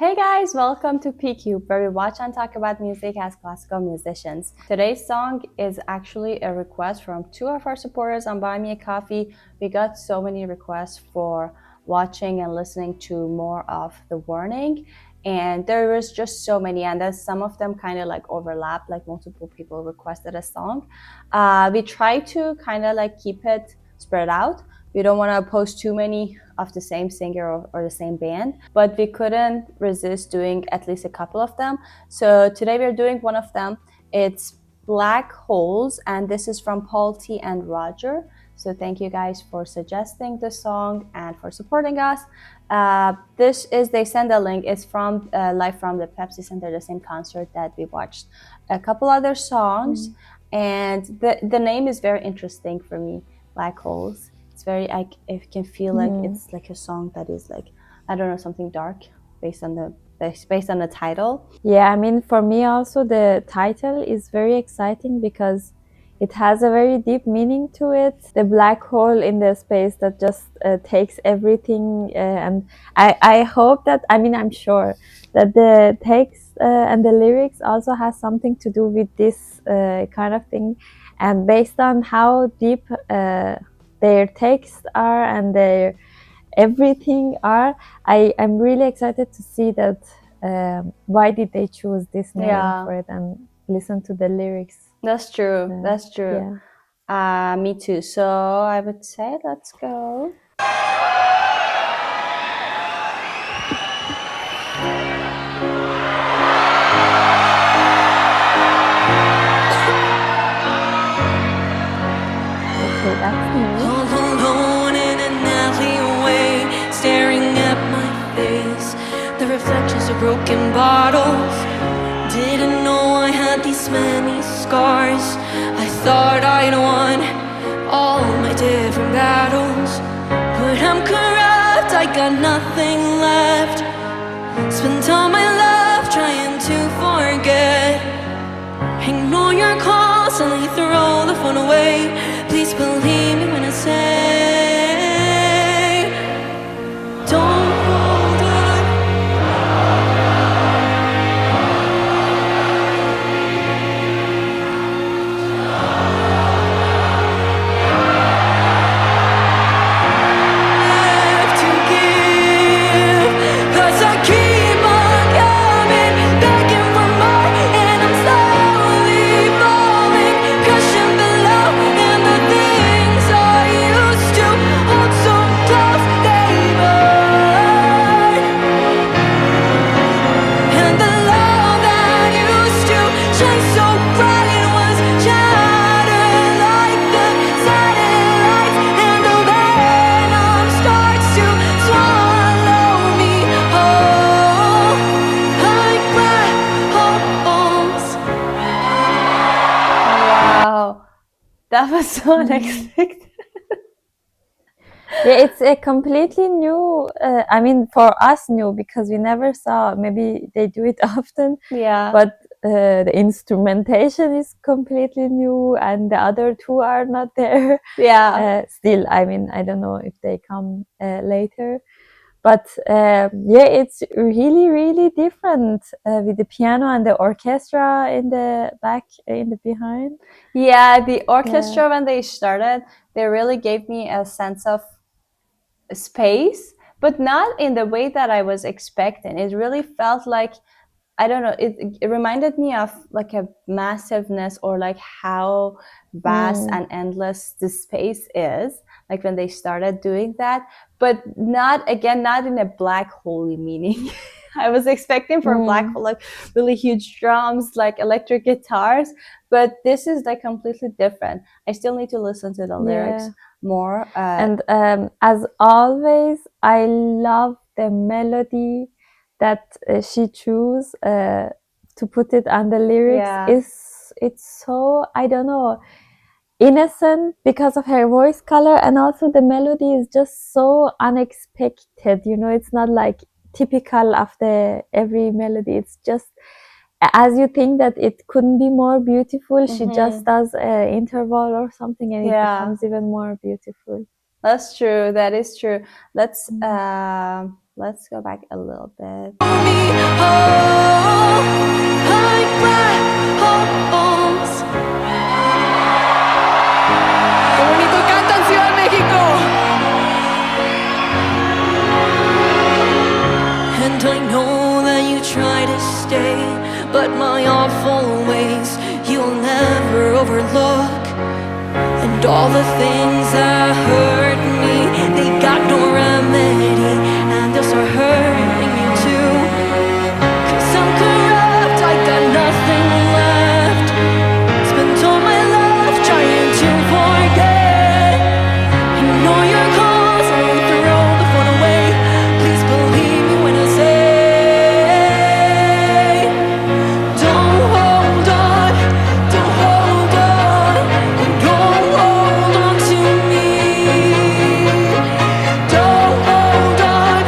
Hey guys, welcome to PQ, where we watch and talk about music as classical musicians. Today's song is actually a request from two of our supporters on Buy Me a Coffee. We got so many requests for watching and listening to more of The Warning, and there was just so many, and there's some of them kind of like overlap, like multiple people requested a song. We try to kind of like keep it spread out. We don't want to post too many of the same singer or the same band, but we couldn't resist doing at least a couple of them. So today we're doing one of them. It's Black Holes, and this is from Paul T and Roger. So thank you guys for suggesting the song and for supporting us. They send a link. It's from live from the Pepsi Center, the same concert that we watched a couple other songs. And the name is very interesting for me, Black Holes. It's very, I can feel like it's like a song that is like, I don't know, something dark based on the title. Yeah, I mean, for me also the title is very exciting because it has a very deep meaning to it. The black hole in the space that just takes everything, and I hope that, I mean, I'm sure that the text and the lyrics also has something to do with this kind of thing. And based on how deep their texts are and their everything are, I'm really excited to see that. Why did they choose this name for it and listen to the lyrics? That's true. That's true. Yeah. Me too. So I would say let's go. Okay, that's me. All alone in an alleyway, staring at my face, the reflections of broken bottles. Didn't know I had these many scars. I thought I'd won all my different battles, but I'm corrupt, I got nothing left. Spent all my life trying to forget. Ignore your calls, suddenly throw the phone away. Please believe me when I say, don't hold on. Have to give, 'cause I keep on coming, begging for more, and I'm slowly falling, crushing below. And the things I used to hold so close, they burn. And the love that used to shine so bright was shattered like the satellites, and the venom starts to swallow me whole, like black holes. Wow, that was so unexpected. Yeah, it's a completely new, I mean, for us new, because we never saw, maybe they do it often. Yeah. But the instrumentation is completely new and the other two are not there. Yeah. Still, I mean, I don't know if they come later. But yeah, it's really, really different with the piano and the orchestra in the back, in the behind. Yeah, the orchestra, when they started, they really gave me a sense of space, but not in the way that I was expecting. It really felt like, I don't know, it reminded me of like a massiveness, or like how vast and endless the space is, like when they started doing that, but not in a black hole meaning. I was expecting for a black hole, like really huge drums, like electric guitars, but this is like completely different. I still need to listen to the lyrics more. And as always, I love the melody that she chose to put it on the lyrics. Yeah. It's so, I don't know, innocent because of her voice color, and also the melody is just so unexpected. You know, it's not like typical of the every melody. It's just, as you think that it couldn't be more beautiful, she just does an interval or something, and it becomes even more beautiful. That's true. That is true. Let's let's go back a little bit. And I know that you try to stay, but my awful ways you'll never overlook. And all the things that hurt me, they got no remedy, and they'll start hurting you too. 'Cause I'm corrupt, I got nothing left. Spent all my life trying to forget. Ignore your calls, I won't throw the phone away. Please believe me when I say, don't hold on, don't hold on, and don't hold on to me. Don't hold on,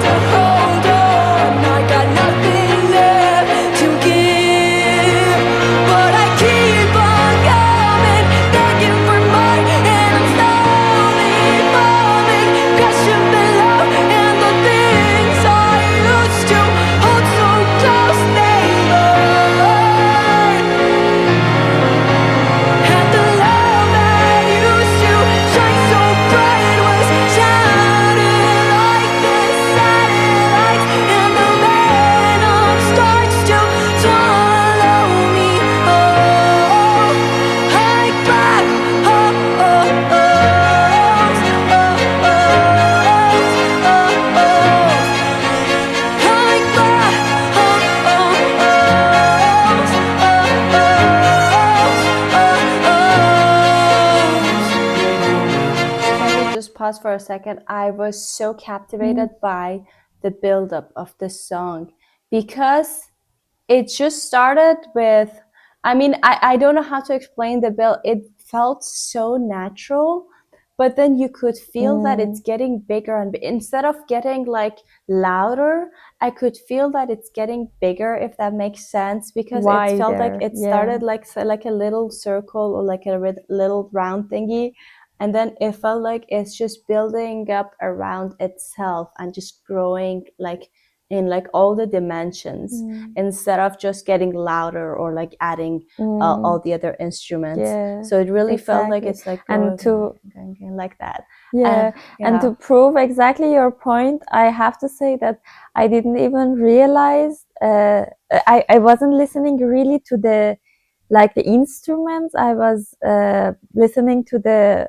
don't hold on, I got nothing left to give. But I keep on coming, begging for more, and I'm slowly falling, crashing below. And the things I used to hold so close, they burn. And the love that used to shine so bright was shattered like the satellites. And the venom starts to swallow me whole, like black holes, like black holes. Can we just pause for a second? I was so captivated by the buildup of this song because it just started with, I mean, I don't know how to explain the build. It felt so natural, but then you could feel that it's getting bigger, and instead of getting like louder, I could feel that it's getting bigger, if that makes sense, because it felt like Wider, it started like a little circle or like a little round thingy, and then it felt like it's just building up around itself and just growing like in like all the dimensions, instead of just getting louder or like adding all the other instruments. Yeah, So it really felt like exactly. it's like And going like that. Yeah, and to prove exactly your point, I have to say that I didn't even realize, I wasn't listening really to the instruments. I was listening to the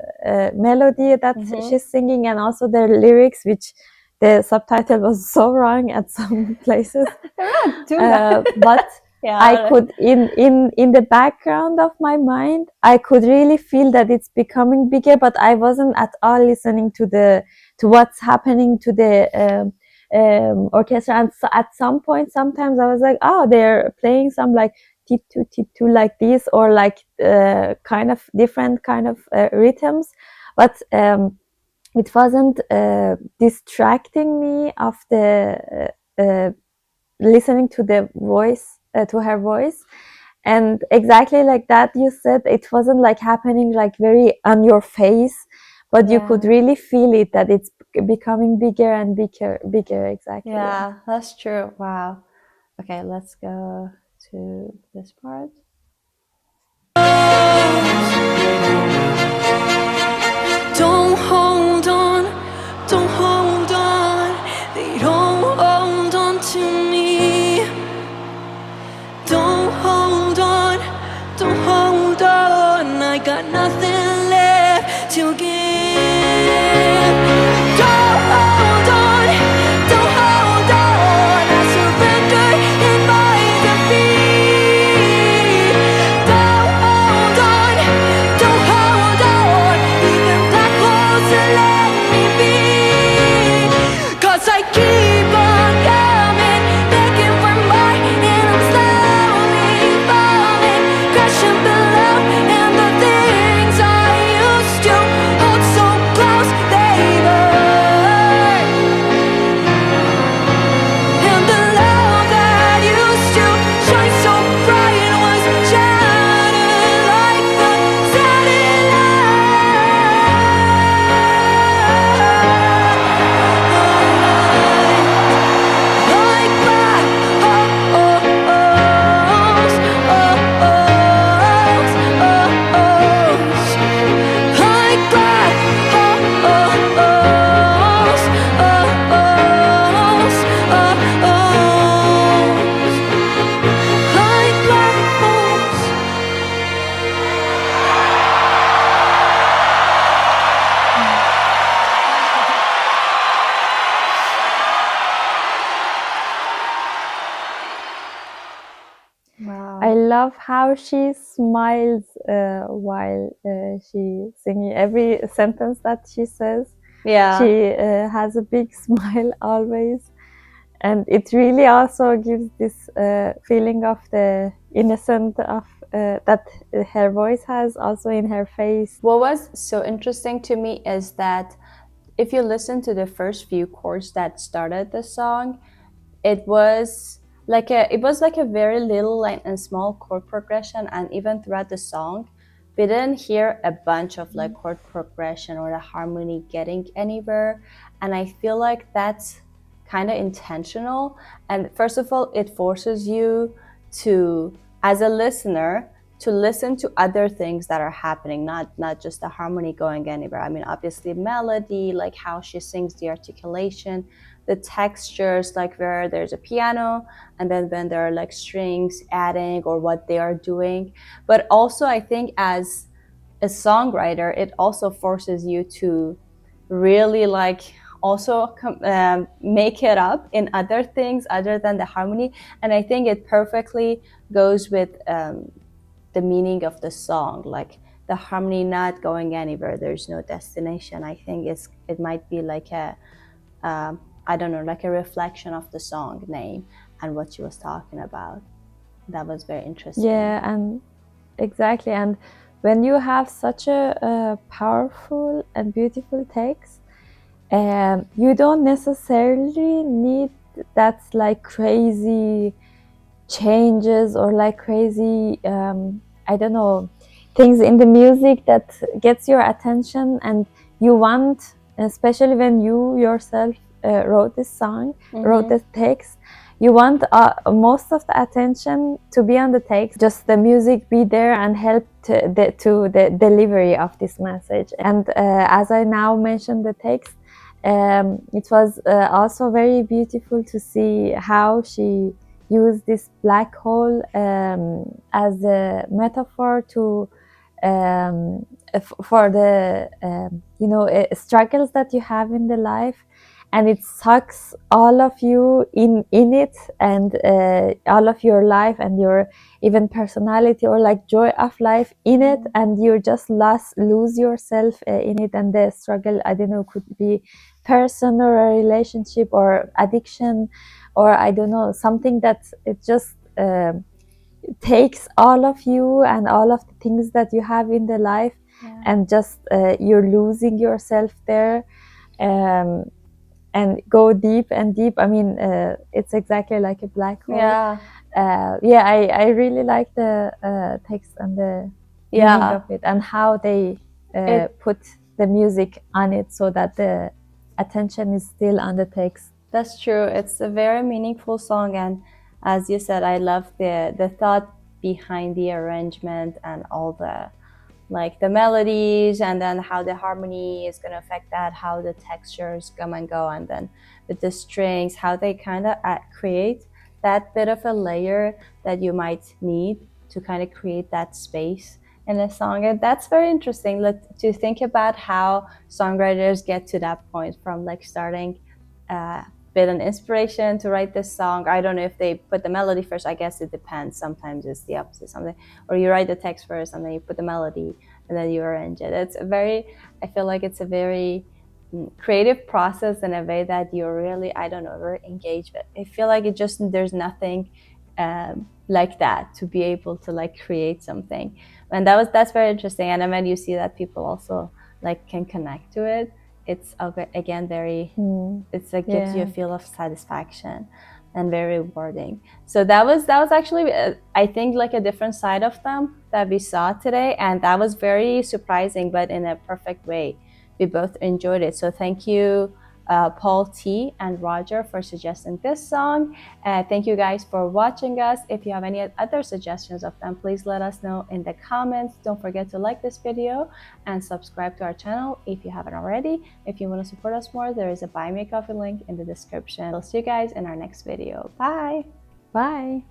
melody that she's singing, and also the lyrics, which the subtitle was so wrong at some places. But I could, in the background of my mind, I could really feel that it's becoming bigger, but I wasn't at all listening to what's happening to the orchestra. And so at some point, sometimes I was like, oh, they're playing some like tip two like this, or like kind of different kind of rhythms, but it wasn't distracting me of the listening to the voice, to her voice. And exactly like that, you said, it wasn't like happening like very on your face, but you could really feel it, that it's becoming bigger and bigger. Exactly. Yeah, that's true. Wow. Okay, let's go to this part. Don't hold on, don't hold on, they don't hold on to me. Don't hold on, don't hold on, I got nothing left to give. Don't hold on, don't hold on, I surrender in my defeat. Don't hold on, don't hold on, even black holes will let me be. 'Cause I keep on coming, begging for more, and I'm slowly falling, crashing below. And the things I I love how she smiles while she singing every sentence that she says. Yeah. She has a big smile always, and it really also gives this feeling of the innocent of that her voice has also in her face. What was so interesting to me is that if you listen to the first few chords that started the song, it was like a very little like and small chord progression, and even throughout the song we didn't hear a bunch of like chord progression or the harmony getting anywhere, and I feel like that's kind of intentional. And first of all, it forces you to, as a listener, to listen to other things that are happening, not just the harmony going anywhere. I mean, obviously melody, like how she sings, the articulation, the textures, like where there's a piano and then when there are like strings adding or what they are doing. But also I think as a songwriter, it also forces you to really like also make it up in other things other than the harmony. And I think it perfectly goes with the meaning of the song, like the harmony not going anywhere, there's no destination. I think it might be like a I don't know, like a reflection of the song name and what she was talking about. That was very interesting. Yeah, and exactly. And when you have such a powerful and beautiful text, you don't necessarily need that's like crazy changes or like crazy I don't know, things in the music that gets your attention, and you want, especially when you yourself wrote this song, wrote this text, you want most of the attention to be on the text, just the music be there and help to the delivery of this message. And as I now mentioned the text, it was also very beautiful to see how she used this black hole as a metaphor to for the you know, struggles that you have in the life, and it sucks all of you in it, and all of your life and your even personality or like joy of life in it, and you just lose yourself in it. And the struggle, I don't know, could be person or a relationship or addiction, or I don't know, something that it just takes all of you and all of the things that you have in the life, and just you're losing yourself there, and go deep and deep. I mean, it's exactly like a black hole. I really like the text and the meaning of it, and how they put the music on it so that the attention is still on the text. That's true. It's a very meaningful song, and as you said, I love the thought behind the arrangement and all the like the melodies, and then how the harmony is going to affect that, how the textures come and go, and then with the strings, how they kind of create that bit of a layer that you might need to kind of create that space in a song. And that's very interesting to think about how songwriters get to that point, from like starting bit an inspiration to write this song. I don't know if they put the melody first. I guess it depends. Sometimes it's the opposite, something, or you write the text first and then you put the melody and then you arrange it. It's a very, I feel like it's a very creative process in a way that you're really, I don't know, very engaged with. I feel like it just, there's nothing like that to be able to like create something. And that's very interesting. And then when you see that people also like can connect to it, it's again very it's like gives you a feel of satisfaction and very rewarding. So that was actually I think like a different side of them that we saw today, and that was very surprising, but in a perfect way. We both enjoyed it. So thank you Paul T and Roger for suggesting this song. Thank you guys for watching us. If you have any other suggestions of them, please let us know in the comments. Don't forget to like this video and subscribe to our channel if you haven't already. If you want to support us more, there is a Buy Me a Coffee link in the description. We'll see you guys in our next video. Bye. Bye.